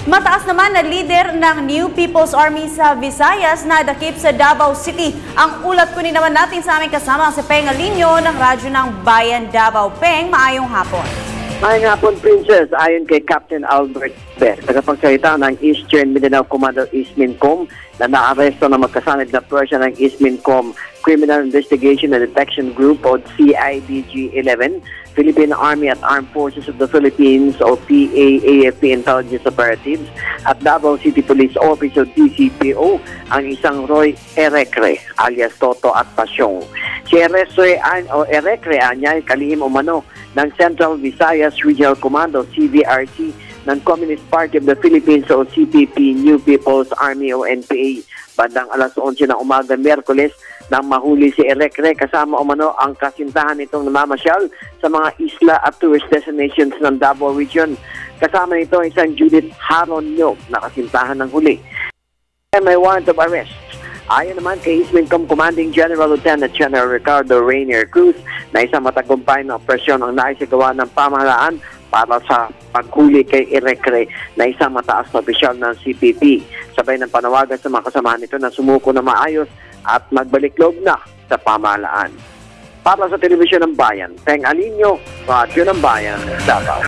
Mataas naman na leader ng New People's Army sa Visayas na dakip sa Davao City. Ang ulat kunin naman natin sa aming kasama si Peng Alinio ng Radyo ng Bayan Davao. Peng, maayong hapon. Maayong hapon, Princess. Ayon kay Captain Albert Bes, tagapagsalita ng Eastern Mindanao Commander Ismincom na naaresto na magkasanib na persya ng Ismincom Criminal Investigation and Detection Group o CIDG-11, Philippine Army at Armed Forces of the Philippines o PAAFP Intelligence Operatives at Davao City Police Office o DCPO ang isang Roy Erecre alias Toto at Pasyong. Si Erecre anya ay kalihim umano ng Central Visayas Regional Commando CVRC ng Communist Party of the Philippines o CPP New People's Army o NPA. Bandang alas 11 ng umaga Miyerkules nang mahuli si Erecre kasama umano ang kasintahan nitong namamasyal sa mga isla at tourist destinations ng Davao Region. Kasama nito isang Judith Haronyo na kasintahan ng huli. May warrant of arrest. Ayon naman kay Ismincom Commanding General Lieutenant General Ricardo Rainier Cruz na isang matagumpay na operasyon ang naisagawa ng pamahalaan para sa paghuli kay Erecre na isang mataas na opisyal ng CPP. Sabay ng panawagan sa mga kasamahan nito na sumuko na maayos at magbalik loob na sa pamahalaan. Para sa Telebisyon ng Bayan, Peng Alinio, Radyo ng Bayan, Davao.